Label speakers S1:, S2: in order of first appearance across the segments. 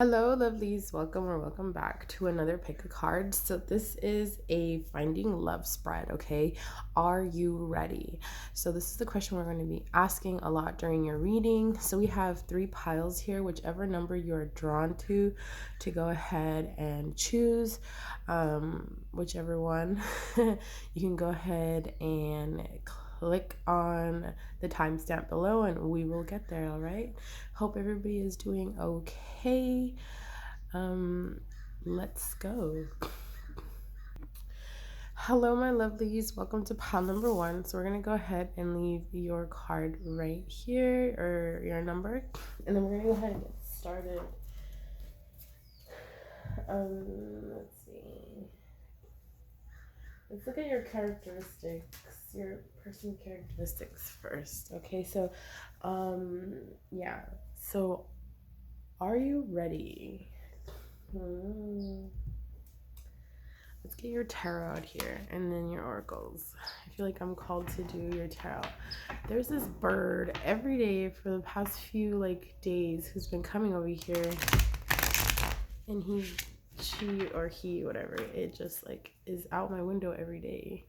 S1: Hello, lovelies. Welcome back to another pick a card. So this is a finding love spread, okay? Are you ready? So this is the question we're going to be asking a lot during your reading. So we have 3 piles here, whichever number you're drawn to go ahead and choose whichever one. You can go ahead and click on the timestamp below and we will get there. All right, hope everybody is doing okay. Let's go. Hello, my lovelies. Welcome to pile number 1. So we're gonna go ahead and leave your card right here, or your number, and then we're gonna go ahead and get started. Let's see. Let's look at your characteristics, your person characteristics first. Okay, so yeah. So are you ready? Let's get your tarot out here and then your oracles. I feel like I'm called to do your tarot. There's this bird every day for the past few days who's been coming over here, and she or he, whatever, it just is out my window every day.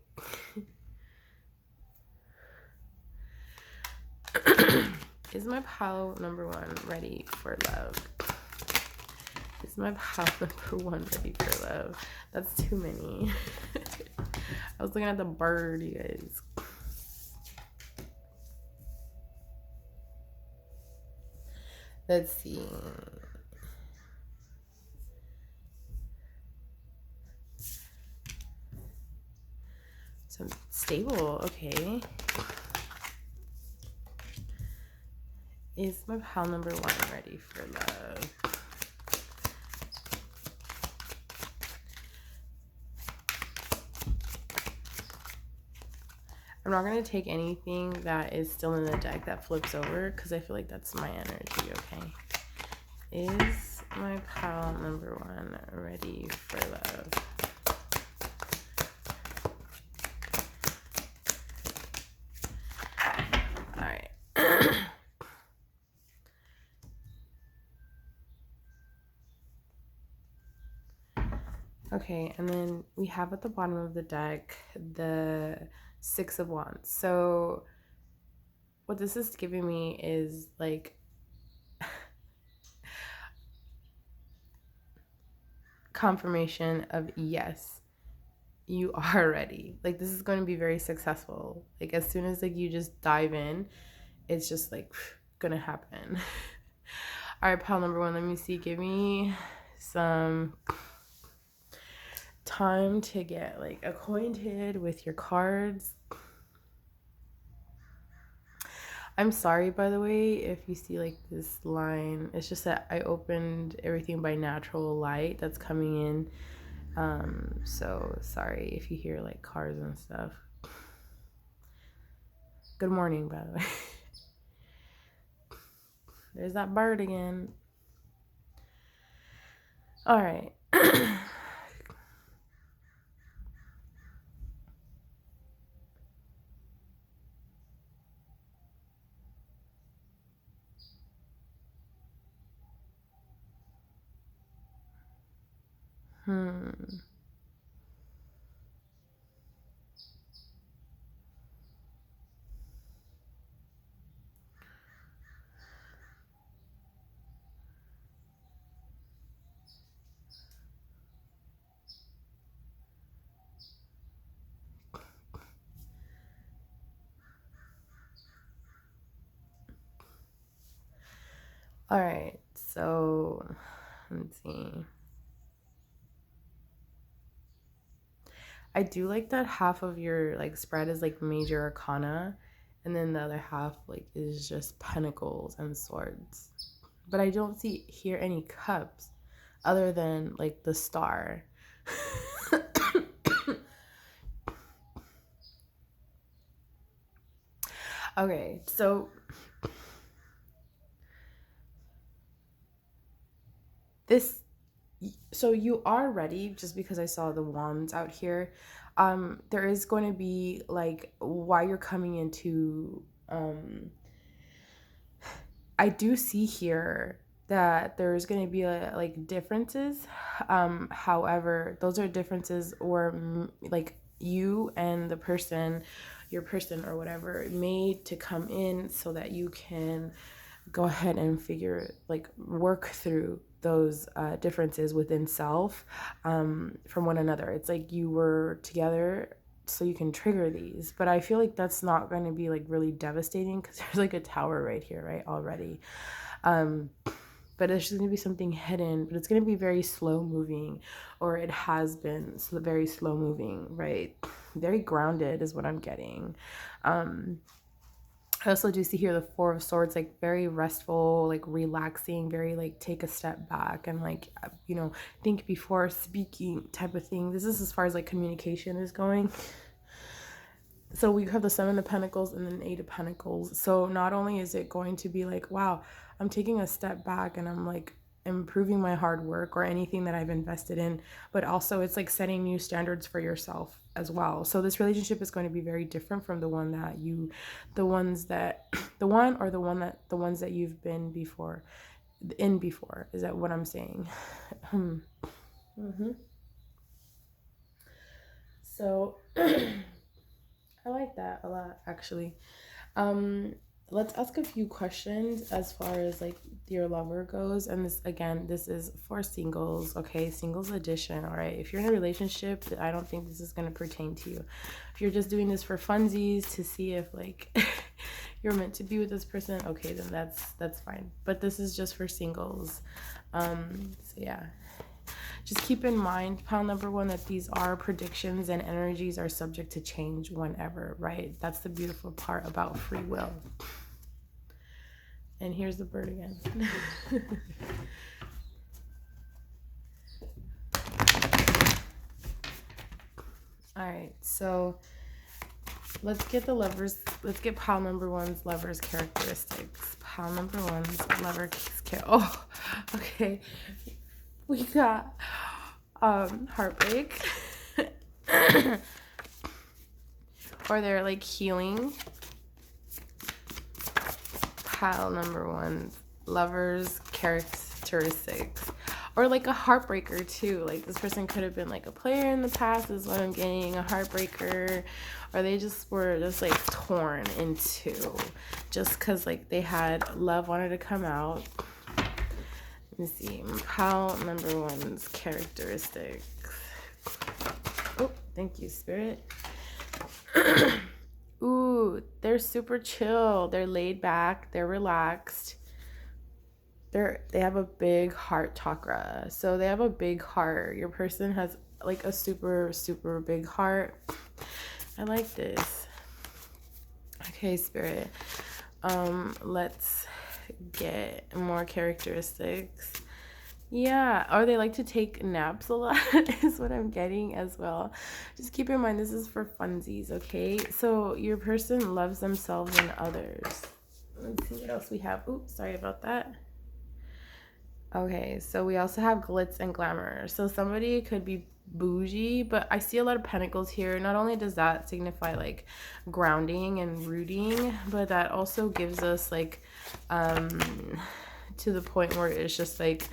S1: Is my pile number 1 ready for love? Is my pile number 1 ready for love? That's too many. I was looking at the bird, you guys. Let's see. So stable, okay. Is my pile number 1 ready for love? I'm not going to take anything that is still in the deck that flips over because I feel like that's my energy, okay? Is my pile number 1 ready for love? All right. Okay, and then we have at the bottom of the deck the 6 of Wands. So what this is giving me is confirmation of yes, you are ready. This is going to be very successful. As soon as you just dive in, it's just gonna happen. All right, pile number 1, let me see. Give me some time to get acquainted with your cards. I'm sorry, by the way, if you see this line. It's just that I opened everything by natural light that's coming in. So sorry if you hear cars and stuff. Good morning, by the way. There's that bird again. All right. All right, so let's see. I do like that half of your spread is major arcana, and then the other half is just pentacles and swords. But I don't see here any cups other than the star. Okay, so you are ready, just because I saw the wands out here. There is going to be while you're coming into I do see here that there's going to be like differences. However, those are differences or like you and the person, your person or whatever, made to come in so that you can go ahead and work through those differences within self from one another. It's like you were together so you can trigger these. But I feel like that's not going to be like really devastating because there's like a tower right here, right, already. But it's just going to be something hidden, but it's going to be very slow moving, or it has been very slow moving, right? Very grounded is what I'm getting. I also do see here the Four of Swords, like very restful, like relaxing, very like take a step back and like, think before speaking type of thing. This is as far as like communication is going. So we have the Seven of Pentacles and then Eight of Pentacles. So not only is it going to be like, wow, I'm taking a step back and I'm like improving my hard work or anything that I've invested in, but also it's like setting new standards for yourself as well. So this relationship is going to be very different from the ones that you've been before, is that what I'm saying? So I like that a lot, actually. Let's ask a few questions as far as like your lover goes. And this is for singles, okay? Singles edition, all right? If you're in a relationship, I don't think this is going to pertain to you. If you're just doing this for funsies to see if like you're meant to be with this person, okay, then that's fine. But this is just for singles. So yeah. Just keep in mind, pile number one, that these are predictions and energies are subject to change whenever, right? That's the beautiful part about free will. And here's the bird again. All right, so let's get pile number one's lover's characteristics. Pile number one's lover's oh, okay. We got heartbreak. Or they're like healing. Pile number one, lover's characteristics. Or like a heartbreaker too. Like this person could have been like a player in the past is what I'm getting, a heartbreaker. Or they just were just like torn in two. Just because like they had love wanted to come out. Let me see. Pile number one's characteristics. Oh, thank you, Spirit. Ooh, they're super chill. They're laid back. They're relaxed. They have a big heart chakra. So they have a big heart. Your person has like a super, super big heart. I like this. Okay, Spirit. Let's get more characteristics. Yeah, or they like to take naps a lot is what I'm getting as well. Just keep in mind, this is for funsies, okay? So your person loves themselves and others. Let's see what else we have. Oops, sorry about that. Okay, so we also have glitz and glamour. So somebody could be bougie, but I see a lot of pentacles here. Not only does that signify like grounding and rooting, but that also gives us like to the point where it's just like,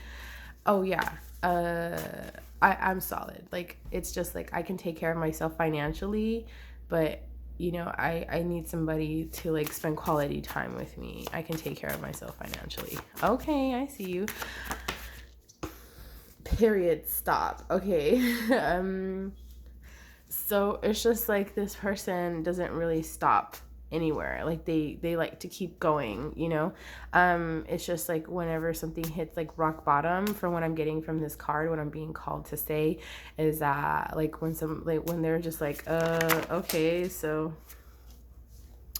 S1: oh yeah, I'm solid. Like it's just like I can take care of myself financially, but I need somebody to like spend quality time with me. I can take care of myself financially. Okay, I see you. Period. Stop. Okay. So it's just like this person doesn't really stop anywhere. Like they like to keep going, it's just like whenever something hits like rock bottom, from what I'm getting from this card, what I'm being called to say is that like when they're just like okay, so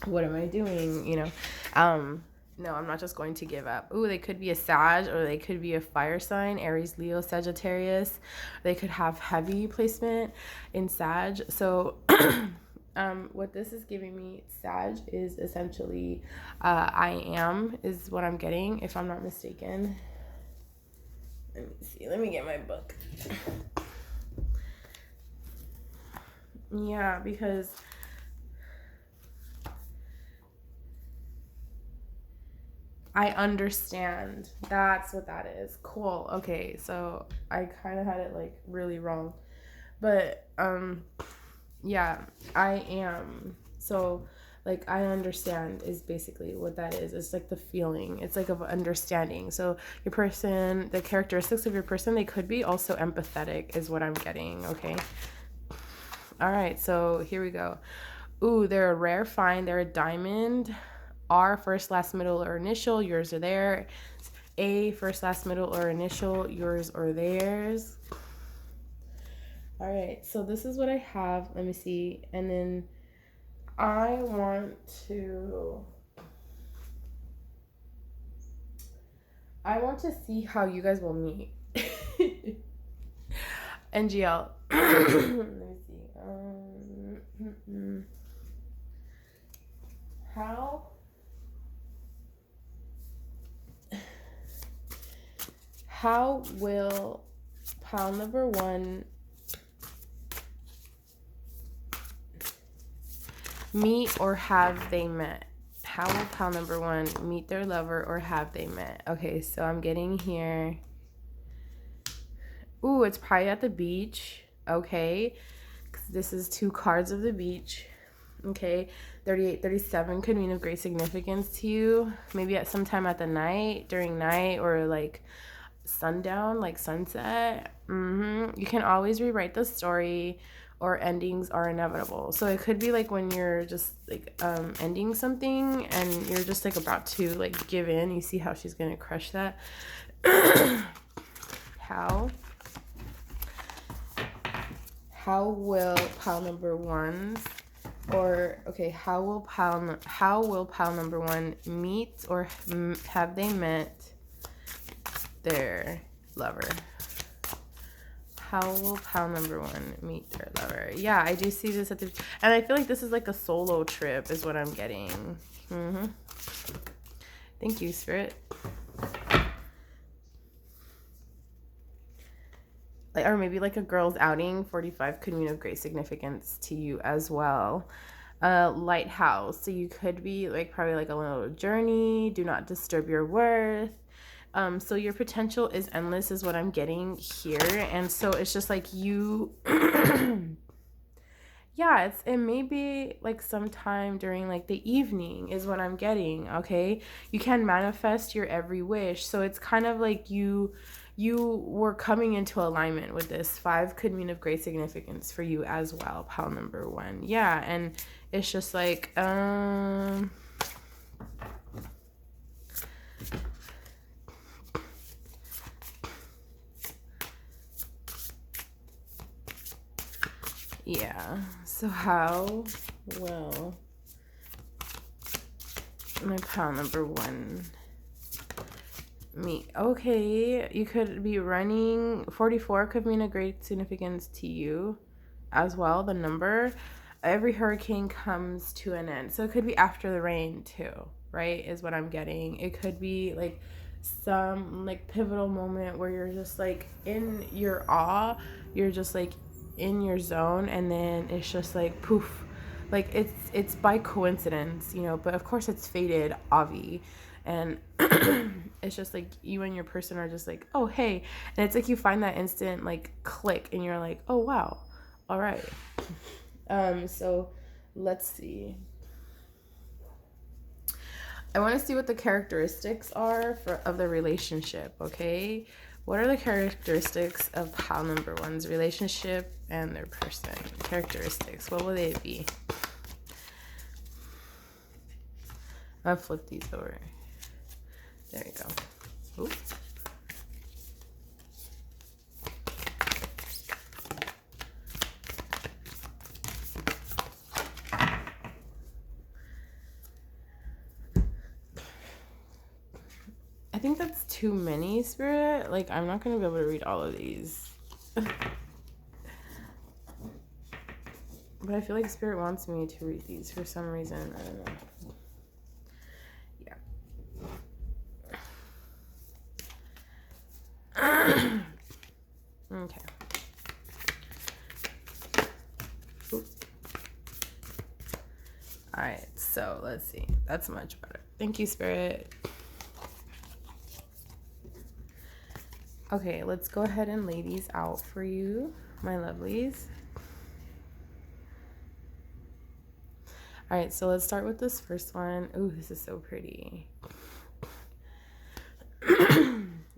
S1: what am I doing, no, I'm not just going to give up. Ooh, they could be a Sag, or they could be a fire sign, Aries, Leo, Sagittarius. They could have heavy placement in Sag. So what this is giving me, Sag, is essentially I am is what I'm getting, if I'm not mistaken. Let me see. Let me get my book. Yeah, because I understand. That's what that is. Cool. Okay, so I kind of had it like really wrong. But yeah, I am. So like I understand is basically what that is. It's like the feeling. It's like of understanding. So your person, the characteristics of your person, they could be also empathetic is what I'm getting, okay? All right, so here we go. Ooh, they're a rare find. They're a diamond. R, first, last, middle, or initial. Yours or theirs. A, first, last, middle, or initial. Yours or theirs. All right, so this is what I have. Let me see. And then I want to see how you guys will meet. NGL. Let me see. How will pile number one meet or have they met? How will pile number one meet their lover or have they met? Okay, so I'm getting here. Ooh, it's probably at the beach. Okay, this is 2 cards of the beach. Okay, 38, 37 could mean of great significance to you. Maybe at some time at the night, during night, or like sundown, like sunset. You can always rewrite the story, or endings are inevitable. So it could be like when you're just like ending something and you're just like about to like give in. You see how she's gonna crush that. How will pile number one's, or okay, how will pile number one meet or have they met their lover? How will pile number one meet their lover? Yeah, I do see this at the, and I feel like this is like a solo trip is what I'm getting. Thank you, Spirit. Like, or maybe like a girl's outing. 45 could mean of great significance to you as well. Lighthouse, so you could be like probably like a little journey. Do not disturb your worth. So your potential is endless is what I'm getting here. And so it's just like you yeah, it may be like sometime during like the evening is what I'm getting. Okay, you can manifest your every wish. So it's kind of like you were coming into alignment with this. 5 could mean of great significance for you as well, pile number one. Yeah, and it's just like yeah, so how will my pile number one meet? Okay, you could be running. 44 could mean a great significance to you as well, the number. Every hurricane comes to an end. So it could be after the rain too, right? Is what I'm getting. It could be like some like pivotal moment where you're just like in your awe, you're just like in your zone, and then it's just like poof, like it's by coincidence, you know, but of course it's fated, Avi. And it's just like you and your person are just like, oh hey, and it's like you find that instant like click and you're like, oh wow, all right. So let's see. I want to see what the characteristics are of the relationship, okay? What are the characteristics of pile number one's relationship and their person? Characteristics, what will they be? I'll flip these over. There you go. Ooh. I think that's too many, Spirit. Like, I'm not going to be able to read all of these. But I feel like Spirit wants me to read these for some reason. I don't know. Yeah. Okay. Oops. All right. So, let's see. That's much better. Thank you, Spirit. Okay, let's go ahead and lay these out for you, my lovelies. All right, so let's start with this first one. Ooh, this is so pretty.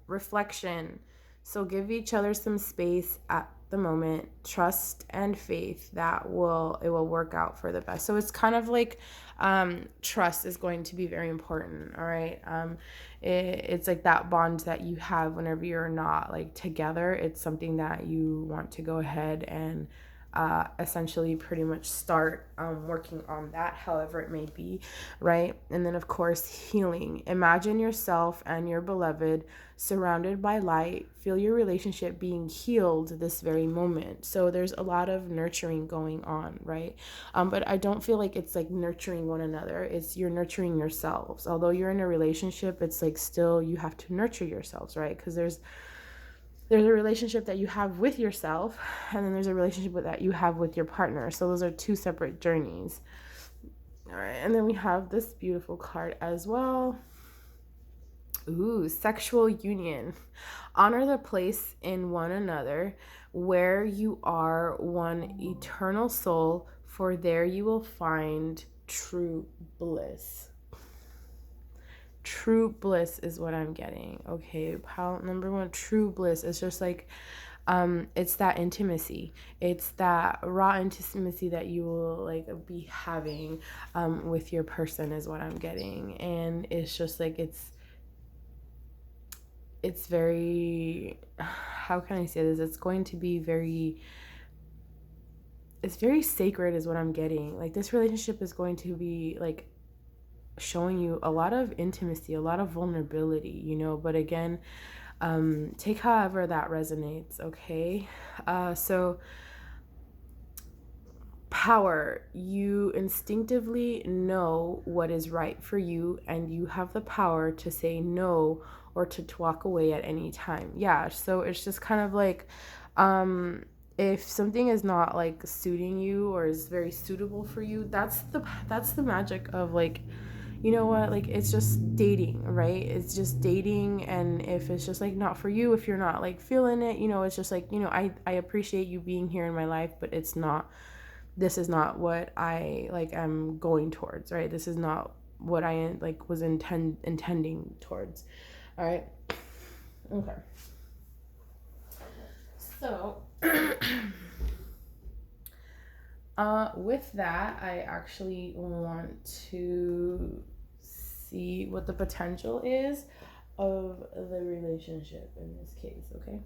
S1: Reflection. So give each other some space at the moment. Trust and faith that it will work out for the best. So it's kind of like trust is going to be very important. All right. It's like that bond that you have whenever you're not like together. It's something that you want to go ahead and essentially pretty much start working on that, however it may be, right? And then, of course, healing. Imagine yourself and your beloved surrounded by light. Feel your relationship being healed this very moment. So there's a lot of nurturing going on, right? But I don't feel like it's like nurturing one another. It's you're nurturing yourselves. Although you're in a relationship, it's like still you have to nurture yourselves, right? Because there's a relationship that you have with yourself, and then there's a relationship that you have with your partner. So those are two separate journeys. All right, and then we have this beautiful card as well. Ooh, sexual union. Honor the place in one another where you are one eternal soul, for there you will find true bliss. True bliss is what I'm getting. Okay, number one, true bliss. It's just like it's that intimacy. It's that raw intimacy that you will like be having with your person is what I'm getting. And it's just like it's very, how can I say this? It's going to be it's very sacred is what I'm getting. Like this relationship is going to be like showing you a lot of intimacy, a lot of vulnerability, you know, but again, take however that resonates. Okay. So power, you instinctively know what is right for you, and you have the power to say no or to walk away at any time. Yeah. So it's just kind of like, if something is not like suiting you or is very suitable for you, that's the magic of like, you know what, like it's just dating, right? It's just dating. And if it's just like not for you, if you're not like feeling it, you know, it's just like, you know, I appreciate you being here in my life, but this is not what I like am going towards, right? This is not what I like was intending towards. All right. Okay. So with that, I actually want to see what the potential is of the relationship in this case, okay?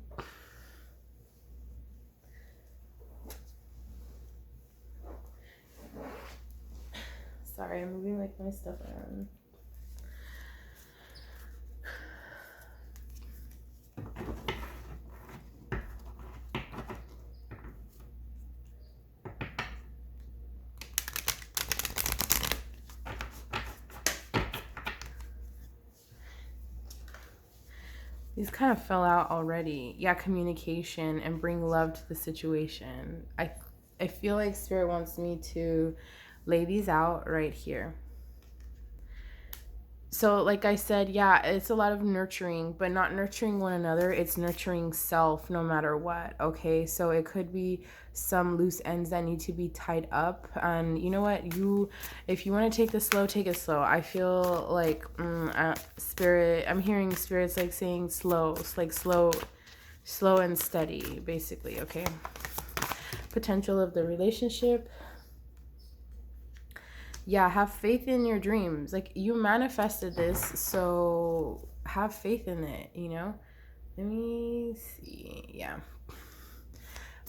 S1: Sorry, I'm moving like my stuff around. These kind of fell out already. Yeah, communication and bring love to the situation. I feel like Spirit wants me to lay these out right here. So like I said, yeah, it's a lot of nurturing, but not nurturing one another. It's nurturing self no matter what, okay? So it could be some loose ends that need to be tied up. And you know what? If you want to take this slow, take it slow. I feel like Spirit, I'm hearing Spirit's like saying slow, like slow and steady, basically, okay? Potential of the relationship. Yeah, have faith in your dreams. Like you manifested this, so have faith in it, you know? Let me see. Yeah.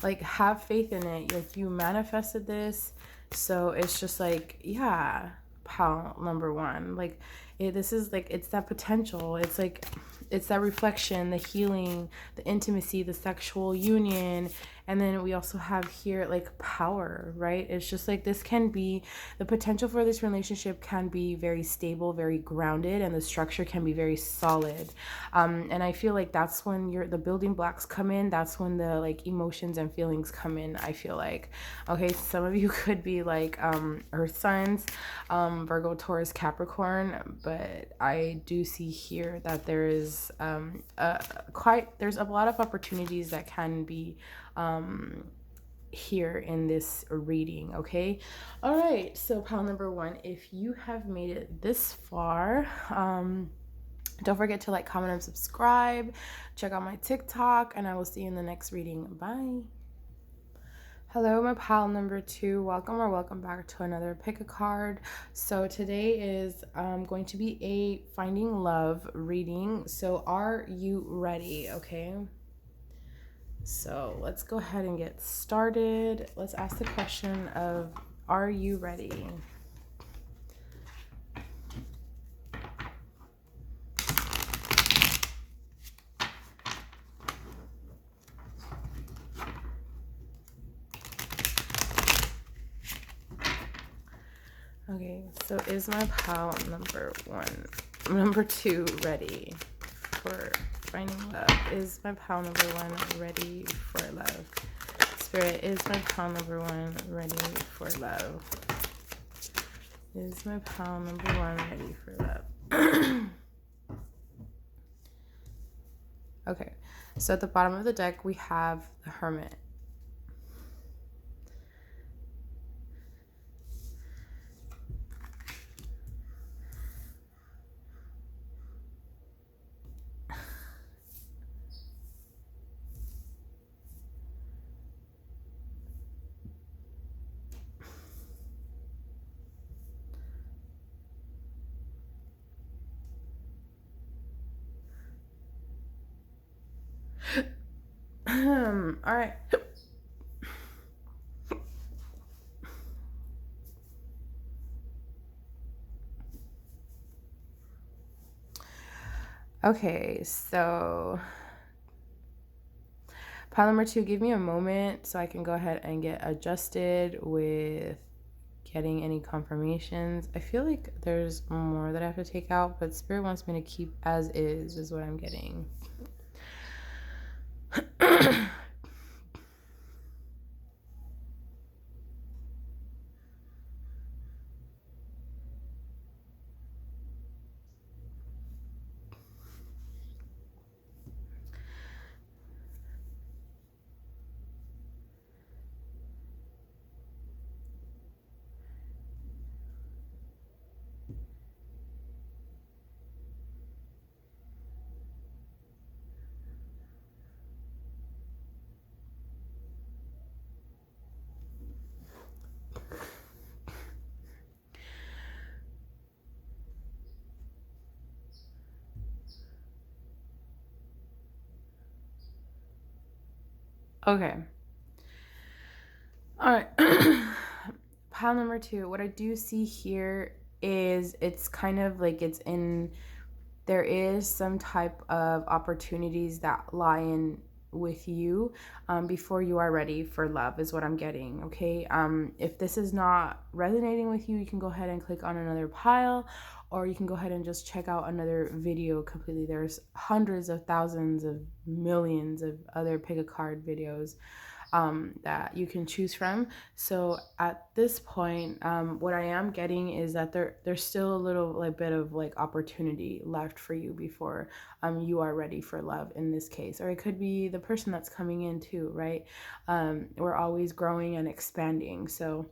S1: Like have faith in it. Like you manifested this, so it's just like, yeah, pal number one. Like this is like, it's that potential. It's like, it's that reflection, the healing, the intimacy, the sexual union. And then we also have here like power, right? It's just like this can be, the potential for this relationship can be very stable, very grounded, and the structure can be very solid. And I feel like that's when the building blocks come in. That's when the like emotions and feelings come in, I feel like. Okay, some of you could be like earth signs, Virgo, Taurus, Capricorn, but I do see here that there is there's there's a lot of opportunities that can be here in this reading. Okay, all right, so pile number one, if you have made it this far, don't forget to like, comment, and subscribe. Check out my TikTok, and I will see you in the next reading. Bye. Hello, my pile number two. Welcome or welcome back to another pick a card. So today is going to be a finding love reading. So are you ready? Okay. So let's go ahead and get started. Let's ask the question of, are you ready? Okay, so is my pal number two ready for finding love? Is my pal number one ready for love? Spirit, is my pal number one ready for love? Is my pal number one ready for love? Okay, so at the bottom of the deck, we have the Hermit. All right. Okay, so pile number two, give me a moment so I can go ahead and get adjusted with getting any confirmations. I feel like there's more that I have to take out, but Spirit wants me to keep as is what I'm getting. Okay. All right. Pile number two, what I do see here is it's kind of like there is some type of opportunities that lie in with you before you are ready for love is what I'm getting. Okay, if this is not resonating with you, you can go ahead and click on another pile, or you can go ahead and just check out another video completely. There's hundreds of thousands of millions of other pick a card videos that you can choose from. So at this point, what I am getting is that there's still a little bit of like opportunity left for you before you are ready for love in this case. Or it could be the person that's coming in too, right? We're always growing and expanding, so,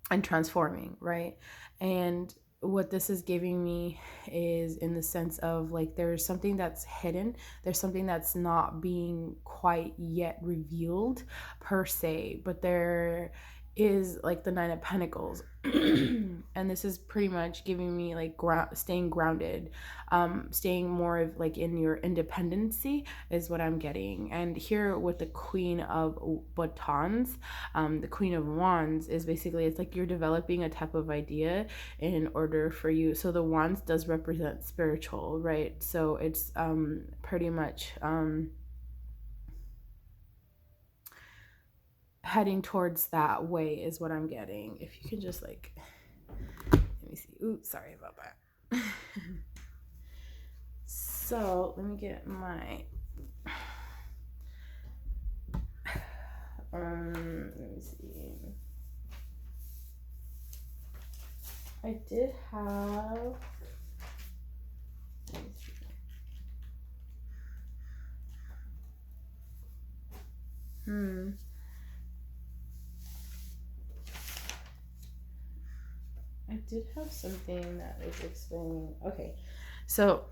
S1: and transforming, right? And what this is giving me is in the sense of like there's something that's hidden, there's something that's not being quite yet revealed per se, but there is like the Nine of Pentacles. And this is pretty much giving me like staying grounded, staying more of like in your independency is what I'm getting. And here with the Queen of Batons, the Queen of Wands is basically, it's like you're developing a type of idea in order for you. So the Wands does represent spiritual, right? So it's pretty much heading towards that way is what I'm getting. If you can just like, let me see. Ooh, sorry about that. So let me get my let me see. I did have, let me see. I did have something that was explaining. Okay. So,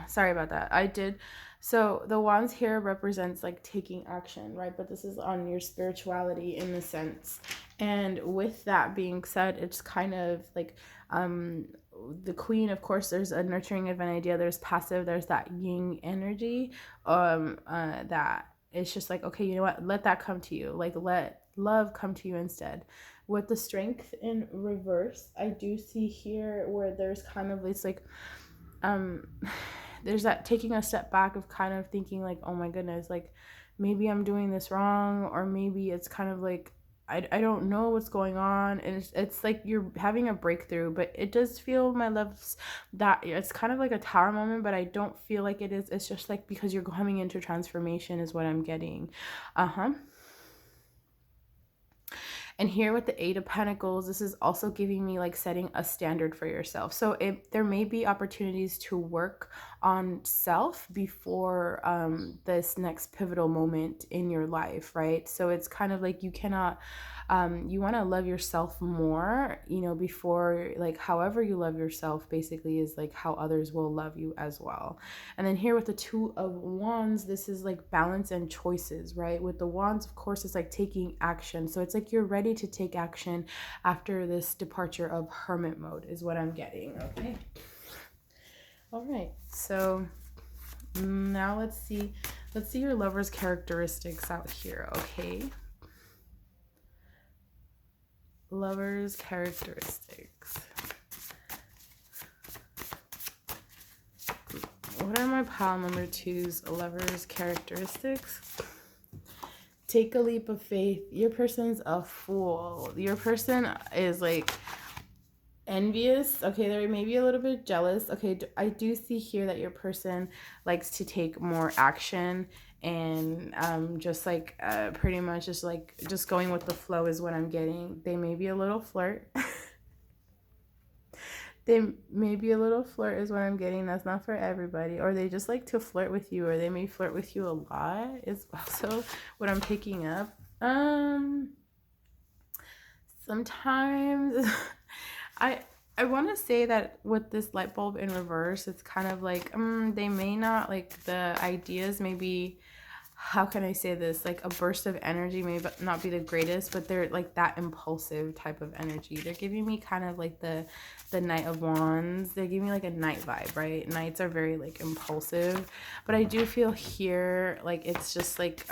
S1: sorry about that. I did. So, the wands here represents like taking action, right? But this is on your spirituality in a sense. And with that being said, it's kind of like the queen, of course, there's a nurturing of an idea, there's passive, there's that yin energy that it's just like, okay, you know what? Let that come to you. Like, let love come to you instead. With the strength in reverse, I do see here where there's kind of this like there's that taking a step back of kind of thinking like, oh my goodness, like maybe I'm doing this wrong, or maybe it's kind of like I don't know what's going on, and it's like you're having a breakthrough. But it does feel, my loves, that it's kind of like a tower moment, but I don't feel like it is. It's just like because you're coming into transformation is what I'm getting. And here with the Eight of Pentacles, this is also giving me like setting a standard for yourself. So there may be opportunities to work on self before this next pivotal moment in your life, right? So it's kind of like you cannot, you want to love yourself more, you know, before, like, however you love yourself basically is like how others will love you as well. And then here with the Two of Wands, this is like balance and choices, right? With the Wands, of course, it's like taking action. So it's like you're ready to take action after this departure of hermit mode is what I'm getting. Okay. All right. So now let's see your lover's characteristics out here. Okay. Lover's characteristics. What are my pile number two's lover's characteristics? Take a leap of faith. Your person's a fool. Your person is like envious. Okay, they're maybe a little bit jealous. Okay, I do see here that your person likes to take more action, and just like pretty much just going with the flow is what I'm getting. They may be a little flirt. They may be a little flirt is what I'm getting. That's not for everybody. Or they just like to flirt with you, or they may flirt with you a lot is also what I'm picking up. Sometimes I want to say that with this light bulb in reverse, it's kind of like they may not, like, the ideas may be, how can I say this, like a burst of energy may not be the greatest, but they're like that impulsive type of energy. They're giving me kind of like the Knight of Wands. They're giving me like a knight vibe, right? Knights are very like impulsive, but I do feel here like it's just like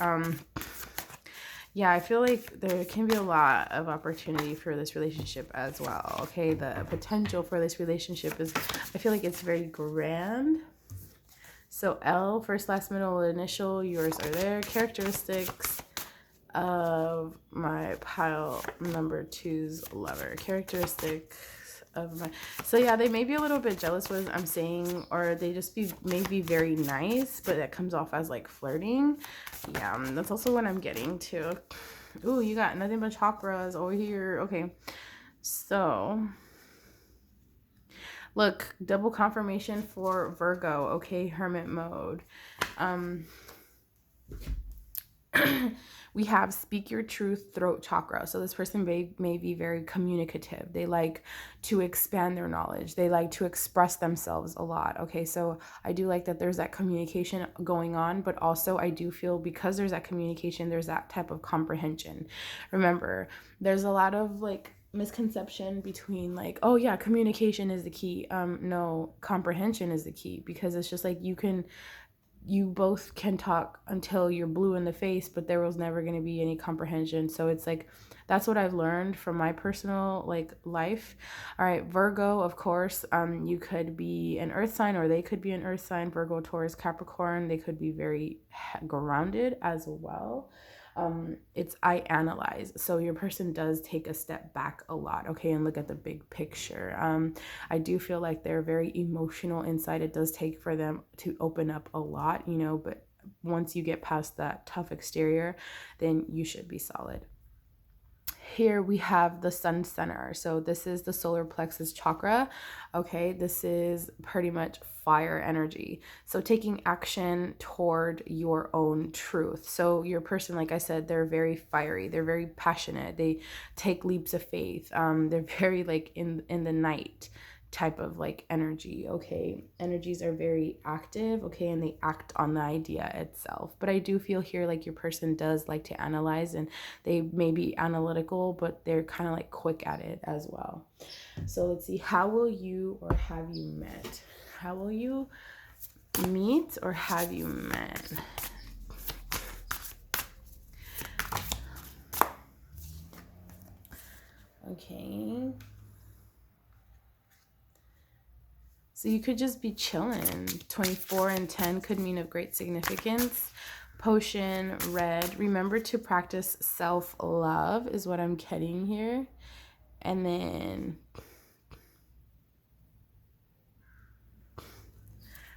S1: yeah, I feel like there can be a lot of opportunity for this relationship as well. Okay, the potential for this relationship is, I feel like it's very grand. So L, first, last, middle, initial, yours are there. Characteristics of my pile number two's lover. Characteristics of my, so yeah, they may be a little bit jealous what I'm saying, or they just may be very nice, but that comes off as like flirting. Yeah, that's also what I'm getting to. Ooh, you got nothing but chakras over here. Okay, so look, double confirmation for Virgo. Okay, hermit mode. We have speak your truth, throat chakra. So this person may be very communicative. They like to expand their knowledge. They like to express themselves a lot. Okay, so I do like that there's that communication going on, but also I do feel because there's that communication, there's that type of comprehension. Remember, there's a lot of like misconception between like, oh yeah, communication is the key. No, comprehension is the key, because it's just like you both can talk until you're blue in the face, but there was never going to be any comprehension. So it's like, that's what I've learned from my personal like life. All right, Virgo, of course, you could be an earth sign, or they could be an earth sign. Virgo, Taurus, Capricorn, they could be very grounded as well. It's I analyze. So your person does take a step back a lot, okay, and look at the big picture. I do feel like they're very emotional inside. It does take for them to open up a lot, you know, but once you get past that tough exterior, then you should be solid. here we have the sun center. So this is the solar plexus chakra. Okay, this is pretty much fire energy. So taking action toward your own truth. So your person, like I said, they're very fiery. They're very passionate. They take leaps of faith. They're very like in the night type of like energy. Okay, energies are very active. Okay, and they act on the idea itself. But I do feel here like your person does like to analyze, and they may be analytical, but they're kind of like quick at it as well. So let's see, how will you or have you met? How will you meet or have you met? Okay. So you could just be chilling. 24 and 10 could mean of great significance. Potion, red. Remember to practice self-love is what I'm getting here. And then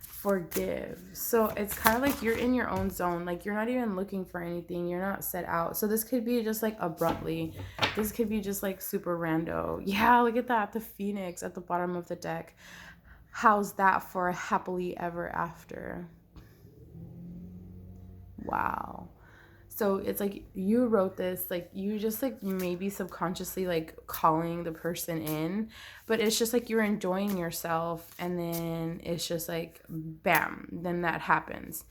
S1: forgive. So it's kind of like you're in your own zone. Like you're not even looking for anything. You're not set out. So this could be just like abruptly. This could be just like super rando. Yeah, look at that. The phoenix at the bottom of the deck. How's that for a happily ever after? Wow. So it's like you wrote this, like you just like maybe subconsciously like calling the person in, but it's just like you're enjoying yourself, and then it's just like bam, then that happens.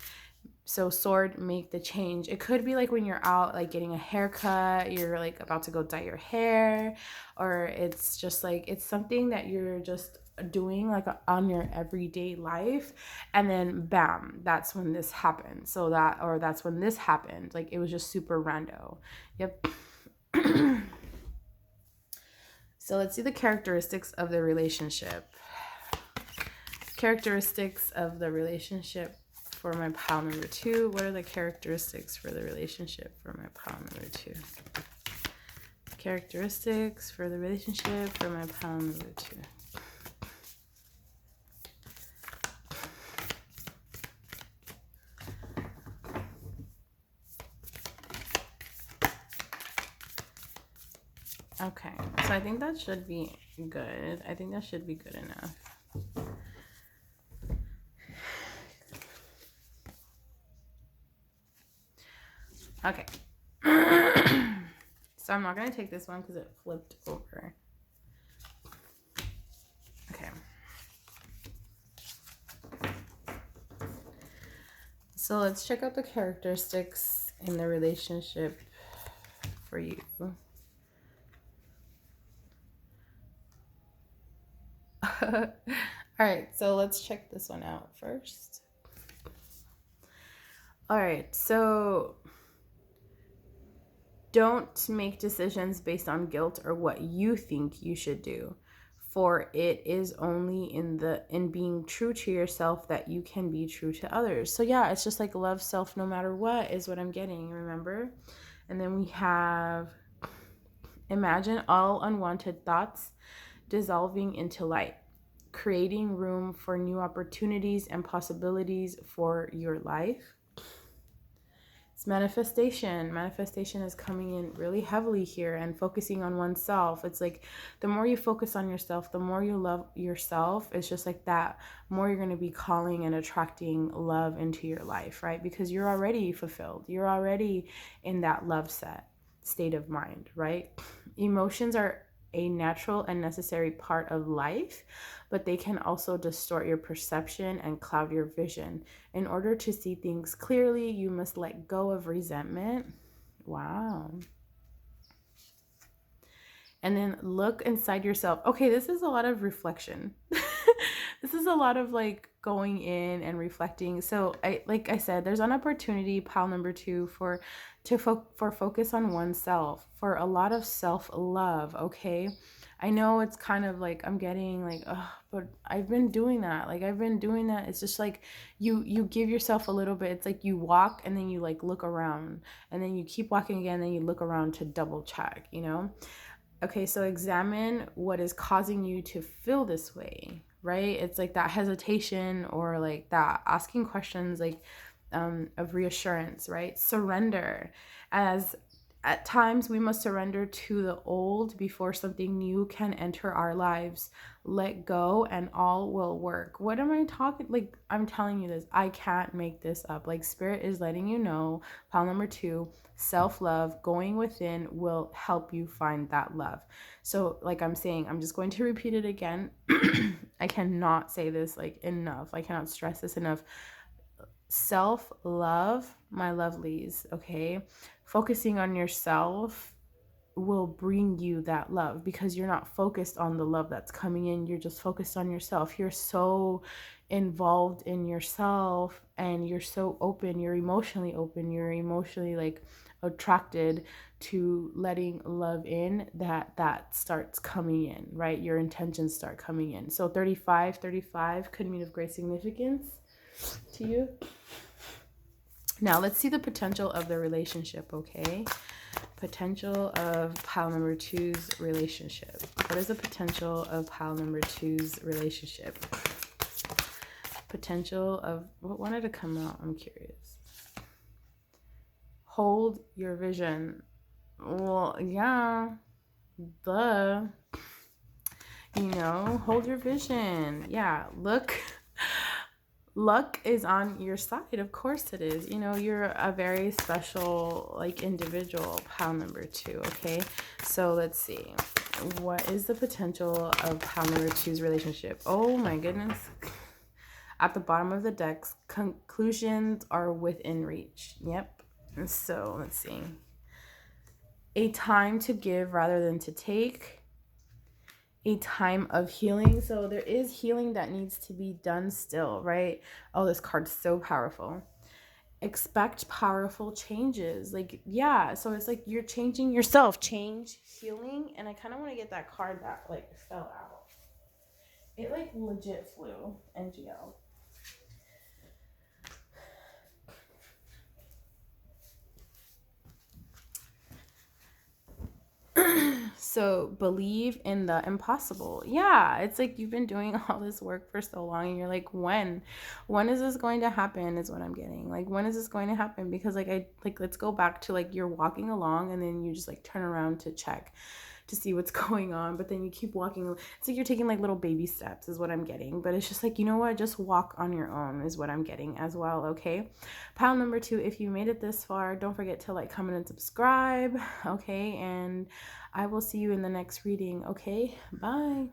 S1: So sword, make the change. It could be like when you're out like getting a haircut, you're like about to go dye your hair, or it's just like it's something that you're just doing like on your everyday life, and then bam, that's when this happened. So that, or that's when this happened, like it was just super rando. Yep. So let's see the characteristics of the relationship. Characteristics of the relationship for my pile number 2. What are the characteristics for the relationship for my pile number 2? Characteristics for the relationship for my pile number 2. Okay, so I think that should be good. I think that should be good enough. Okay. So I'm not going to take this one because it flipped over. Okay. So let's check out the characteristics in the relationship for you. All right, so let's check this one out first. All right, so don't make decisions based on guilt or what you think you should do, for it is only in being true to yourself that you can be true to others. So yeah, it's just like love self no matter what is what I'm getting, remember? And then we have imagine all unwanted thoughts dissolving into light, creating room for new opportunities and possibilities for your life. It's manifestation. Manifestation is coming in really heavily here, and focusing on oneself. It's like the more you focus on yourself, the more you love yourself. It's just like that more you're going to be calling and attracting love into your life, right? Because you're already fulfilled. You're already in that love state of mind, right? Emotions are a natural and necessary part of life, but they can also distort your perception and cloud your vision. In order to see things clearly, you must let go of resentment. Wow. And then look inside yourself. Okay, this is a lot of reflection. This is a lot of like going in and reflecting. So like I said, there's an opportunity, pile number 2, for focus on oneself, for a lot of self-love. Okay, I know it's kind of like I'm getting like, but I've been doing that. Like I've been doing that. It's just like you give yourself a little bit. It's like you walk and then you like look around, and then you keep walking again, and then you look around to double check, you know? Okay, so examine what is causing you to feel this way, right? It's like that hesitation, or like that asking questions like of reassurance, right? Surrender. As At times, we must surrender to the old before something new can enter our lives. Let go and all will work. What am I talking? Like, I'm telling you this. I can't make this up. Like, Spirit is letting you know. Pile number 2, self-love, going within will help you find that love. So, like I'm saying, I'm just going to repeat it again. I cannot say this like enough. I cannot stress this enough. Self-love, my lovelies, okay? Focusing on yourself will bring you that love because you're not focused on the love that's coming in. You're just focused on yourself. You're so involved in yourself and you're so open. You're emotionally open. You're emotionally like attracted to letting love in, that starts coming in, right? Your intentions start coming in. So 35 could mean of great significance to you. Now let's see the potential of the relationship, okay? Potential of pile number 2's relationship. What is the potential of pile number 2's relationship? Potential of what wanted to come out? I'm curious. Hold your vision. Well, yeah, duh. You know, hold your vision. Yeah, look. Luck is on your side. Of course it is. You know, you're a very special like individual, pile number 2, okay? So let's see. What is the potential of pile number 2's relationship? Oh my goodness. At the bottom of the decks, conclusions are within reach. Yep. So let's see. A time to give rather than to take. A time of healing. So there is healing that needs to be done still, right? Oh, this card's so powerful. Expect powerful changes. Like, yeah, so it's like you're changing yourself. Change, healing. And I kind of want to get that card that like fell out. It like legit flew. NGL. So believe in the impossible. Yeah, it's like you've been doing all this work for so long and you're like, when is this going to happen is what I'm getting. Like, when is this going to happen? Because let's go back to like you're walking along and then you just like turn around to check to see what's going on, but then you keep walking. It's like you're taking like little baby steps is what I'm getting. But it's just like, you know what, just walk on your own is what I'm getting as well. Okay, pile number 2, if you made it this far, don't forget to like, comment, and subscribe. Okay, and I will see you in the next reading. Okay, bye.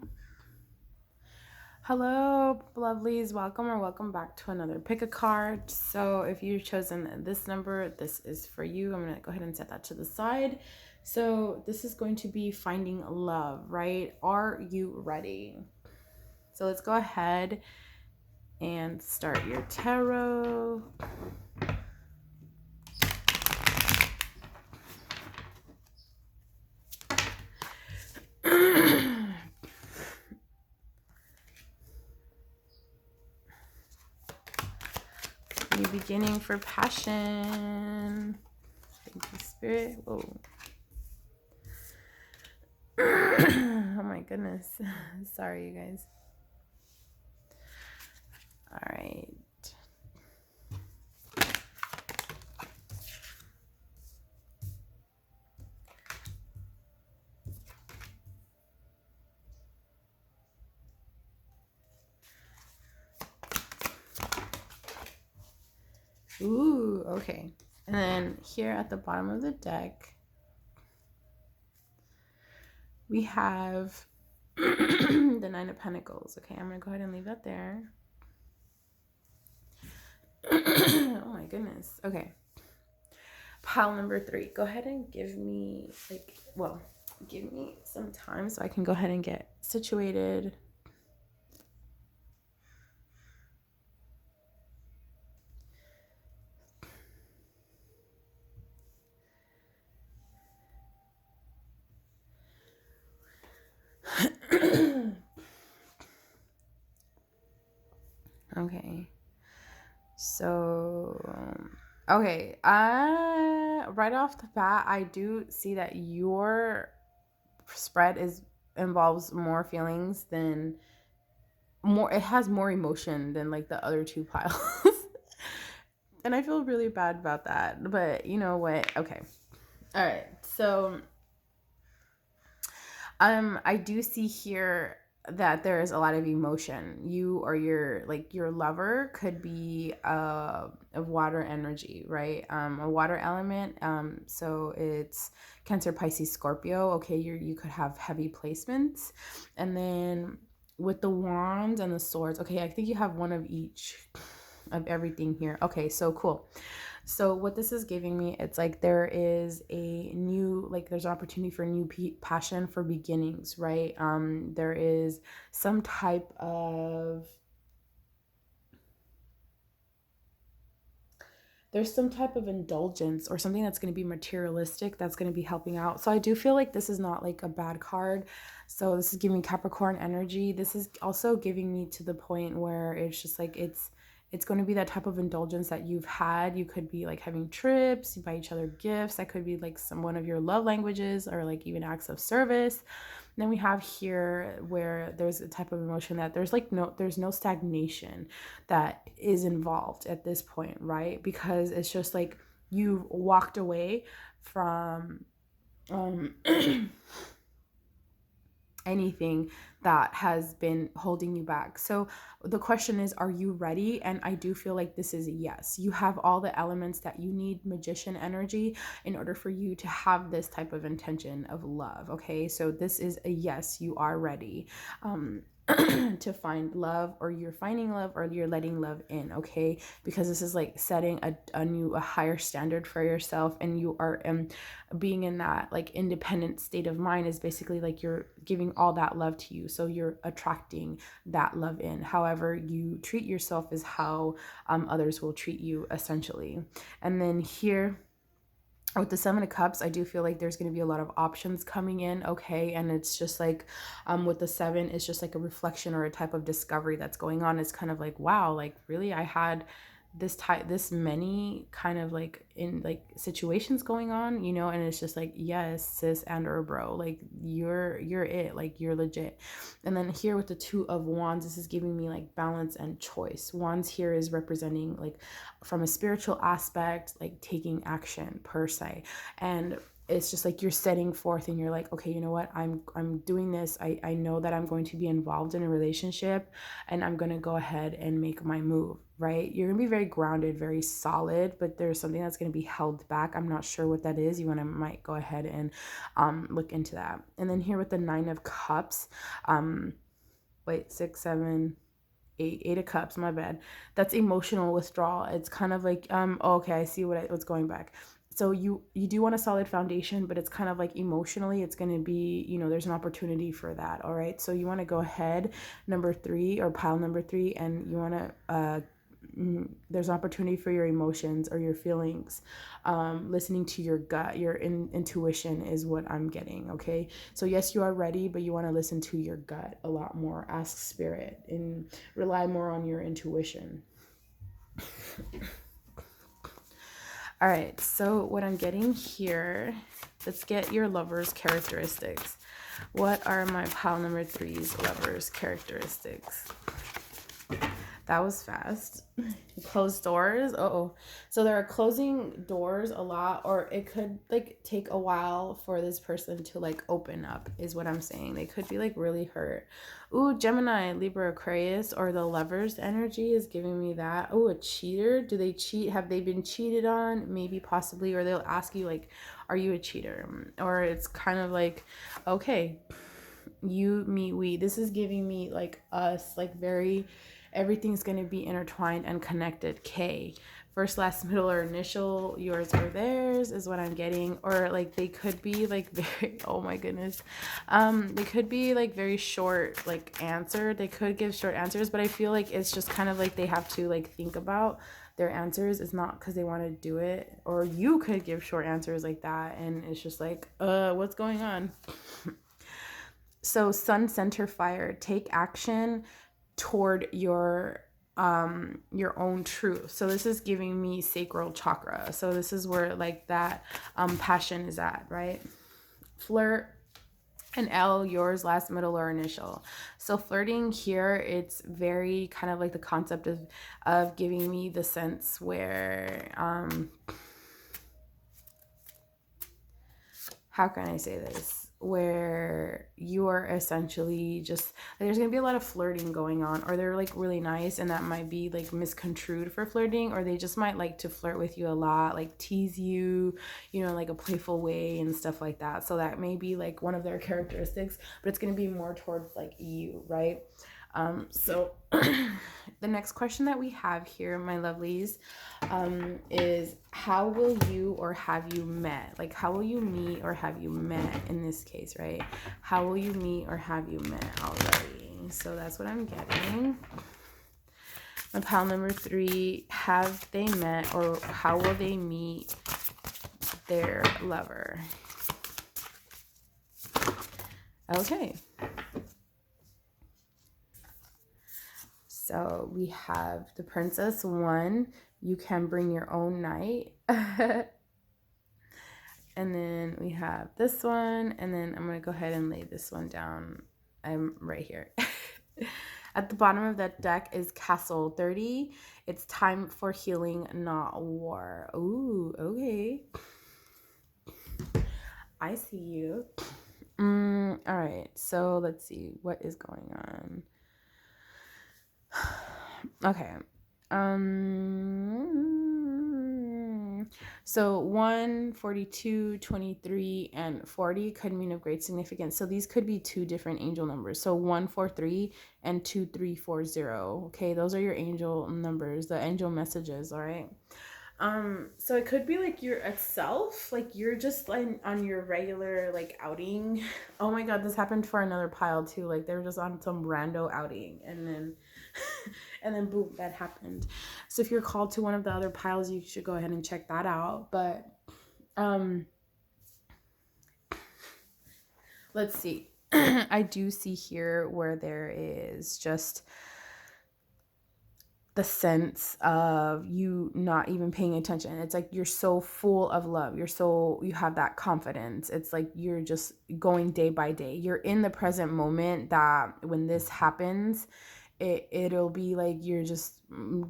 S1: Hello, lovelies. Welcome or welcome back to another pick a card. So if you've chosen this number, this is for you. I'm going to go ahead and set that to the side. So this is going to be finding love, right? Are you ready? So let's go ahead and start your tarot. New beginning for passion. Thank you, Spirit. Whoa. Oh my goodness. Sorry, you guys. All right. Ooh, okay. And then here at the bottom of the deck, we have the 9 of Pentacles. Okay, I'm going to go ahead and leave that there. Oh my goodness. Okay. Pile number 3. Go ahead and give me give me some time so I can go ahead and get situated. Okay. So, okay. Right off the bat, I do see that your spread involves more feelings than it has more emotion than like the other 2 piles. And I feel really bad about that. But you know what? Okay. All right. So I do see here that there is a lot of emotion. You or your lover could be of water energy, right? A water element. So it's Cancer, Pisces, Scorpio. Okay, you could have heavy placements, and then with the wands and the swords. Okay, I think you have one of each of everything here. Okay, so cool. So what this is giving me, it's like there is a new, like there's an opportunity for a new passion for beginnings, right? There is some type of there's some type of indulgence or something that's going to be materialistic that's going to be helping out. So I do feel like this is not like a bad card. So this is giving me Capricorn energy. This is also giving me to the point where it's just like it's going to be that type of indulgence that you've had. You could be like having trips, you buy each other gifts. That could be like one of your love languages, or like even acts of service. And then we have here where there's a type of emotion that there's no stagnation that is involved at this point, right? Because it's just like you walked away from anything that has been holding you back. So the question is, are you ready? And I do feel like this is a yes. You have all the elements that you need, magician energy, in order for you to have this type of intention of love. Okay, so this is a yes, you are ready. To find love, or you're finding love, or you're letting love in. Okay, because this is like setting a higher standard for yourself, and you are being in that like independent state of mind is basically like you're giving all that love to you, so you're attracting that love in. However you treat yourself is how others will treat you, essentially. And then here with the Seven of Cups, I do feel like there's going to be a lot of options coming in. Okay, and it's just like with the seven, it's just like a reflection or a type of discovery that's going on. It's kind of like, wow, like really I had this many kind of like in like situations going on, you know. And it's just like, yes sis and or bro, like you're it, like you're legit. And then here with the Two of Wands, this is giving me like balance and choice. Wands here is representing like from a spiritual aspect, like taking action per se. And it's just like you're setting forth and you're like, okay, you know what, I'm doing this. I know that I'm going to be involved in a relationship, and I'm going to go ahead and make my move, right? You're going to be very grounded, very solid, but there's something that's going to be held back. I'm not sure what that is. You want to might go ahead and look into that. And then here with the Nine of Cups, wait, 6, 7, eight of cups, my bad. That's emotional withdrawal. It's kind of like oh, okay, I see what's going back. So you do want a solid foundation, but it's kind of like emotionally it's going to be, you know, there's an opportunity for that. All right, so you want to go ahead, number 3 or pile number 3, and you want to there's an opportunity for your emotions or your feelings. Listening to your gut, your intuition is what I'm getting. Okay, so yes, you are ready, but you want to listen to your gut a lot more. Ask spirit and rely more on your intuition. All right, so what I'm getting here, let's get your lover's characteristics. What are my pile number 3's lover's characteristics? That was fast. Closed doors. Oh, so there are closing doors a lot, or it could like take a while for this person to like open up, is what I'm saying. They could be like really hurt. Ooh, Gemini, Libra, Aquarius, or the Lovers energy is giving me that. Oh, a cheater. Do they cheat? Have they been cheated on? Maybe, possibly. Or they'll ask you like, are you a cheater? Or it's kind of like, okay, you, me, we. This is giving me like us, like very, everything's going to be intertwined and connected. K, first, last, middle, or initial, yours or theirs is what I'm getting. Or like they could be like very, oh my goodness, they could be like very short like answer. They could give short answers, but I feel like it's just kind of like they have to like think about their answers. It's not because they want to do it. Or you could give short answers like that, and it's just like what's going on. So Sun, center, fire, take action toward your own truth. So this is giving me sacral chakra. So this is where like that passion is at, right? Flirt, and L, yours, last, middle, or initial. So flirting here, it's very kind of like the concept of giving me the sense where how can I say this? Where you are essentially just, there's gonna be a lot of flirting going on, or they're like really nice and that might be like misconstrued for flirting, or they just might like to flirt with you a lot, like tease you, you know, like a playful way and stuff like that. So that may be like one of their characteristics, but it's gonna be more towards like you, right? So the next question that we have here, my lovelies, is how will you or have you met? Like, how will you meet or have you met in this case, right? How will you meet or have you met already? So that's what I'm getting. My pile number 3, have they met or how will they meet their lover? Okay. So we have the Princess 1. You can bring your own knight. And then we have this one. And then I'm going to go ahead and lay this one down. I'm right here. At the bottom of that deck is Castle 30. It's time for healing, not war. Ooh, okay. I see you. All right. So let's see what is going on. Okay. So 1, 42, 23, and 40 could mean of great significance. So these could be 2 different angel numbers. So 143 and 2340. Okay, those are your angel numbers, the angel messages, all right? So it could be like your self, like you're just like on your regular like outing. Oh my god, this happened for another pile too. Like they were just on some rando outing and then and then boom, that happened. So if you're called to one of the other piles, you should go ahead and check that out. But let's see. I do see here where there is just the sense of you not even paying attention. It's like you're so full of love. You have that confidence. It's like you're just going day by day. You're in the present moment that when this happens, it'll be like you're just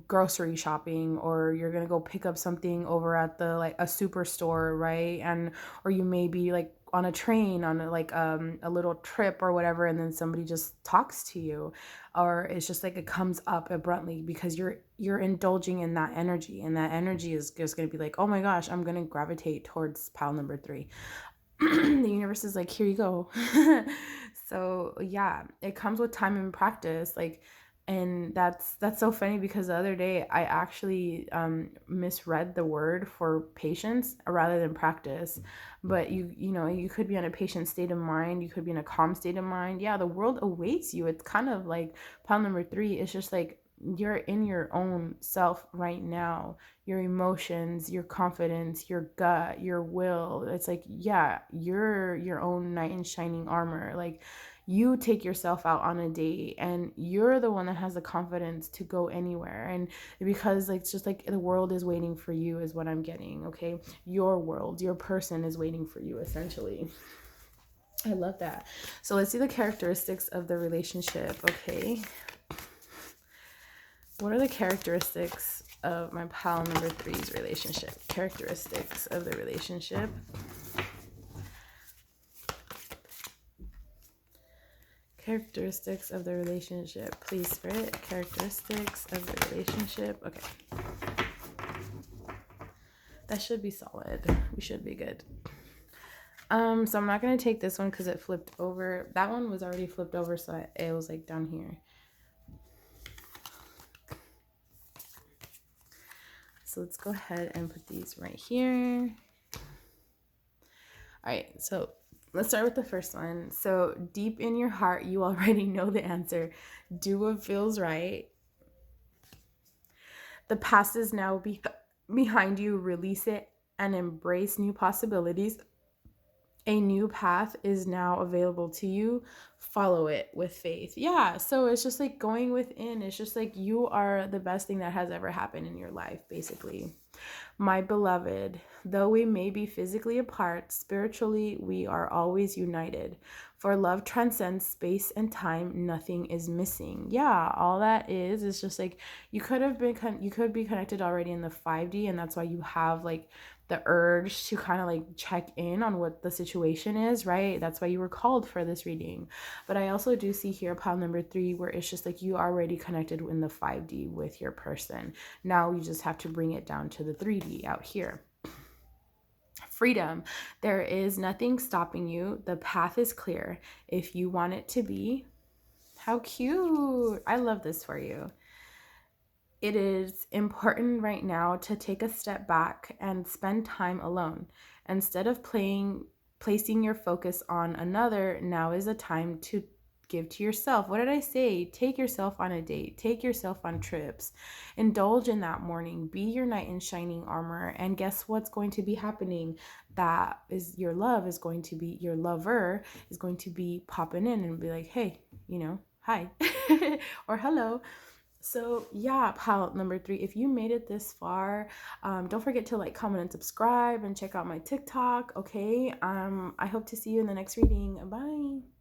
S1: grocery shopping, or you're gonna go pick up something over at the like a superstore, right? And or you may be like on a train on a little trip or whatever, and then somebody just talks to you, or it's just like it comes up abruptly because you're indulging in that energy, and that energy is just gonna be like, oh my gosh, I'm gonna gravitate towards pile number 3. The universe is like, here you go. So yeah, it comes with time and practice, like. And that's so funny because the other day I actually misread the word for patience rather than practice. But you know, you could be in a patient state of mind, you could be in a calm state of mind. Yeah, the world awaits you. It's kind of like pile number 3. It's just like you're in your own self right now, your emotions, your confidence, your gut, your will. It's like, yeah, you're your own knight in shining armor. Like you take yourself out on a date and you're the one that has the confidence to go anywhere. And because like it's just like the world is waiting for you is what I'm getting. Okay, your world, your person is waiting for you essentially. I love that. So let's see the characteristics of the relationship. Okay, what are the characteristics of my pile number 3's relationship? Characteristics of the relationship. Characteristics of the relationship. Please, Spirit. Characteristics of the relationship. Okay. That should be solid. We should be good. So I'm not going to take this one because it flipped over. That one was already flipped over, so it was like down here. So let's go ahead and put these right here. All right, so let's start with the first one. So deep in your heart, you already know the answer. Do what feels right. The past is now behind you. Release it and embrace new possibilities. A new path is now available to you. Follow it with faith. Yeah, so it's just like going within. It's just like you are the best thing that has ever happened in your life, basically. My beloved, though we may be physically apart, spiritually we are always united. For love transcends space and time, nothing is missing. Yeah, all that is just like you could be connected already in the 5D, and that's why you have like the urge to kind of like check in on what the situation is, right? That's why you were called for this reading. But I also do see here pile number 3, where it's just like you already connected in the 5D with your person. Now you just have to bring it down to the 3D out here. Freedom. There is nothing stopping you. The path is clear if you want it to be. How cute. I love this for you. It is important right now to take a step back and spend time alone. Instead of placing your focus on another, now is a time to give to yourself. What did I say? Take yourself on a date. Take yourself on trips. Indulge in that morning. Be your knight in shining armor. And guess what's going to be happening? That is your love is going to be, your lover is going to be popping in and be like, hey, hi or hello. So yeah, pile number 3, if you made it this far, don't forget to like, comment, and subscribe, and check out my TikTok. Okay. I hope to see you in the next reading. Bye.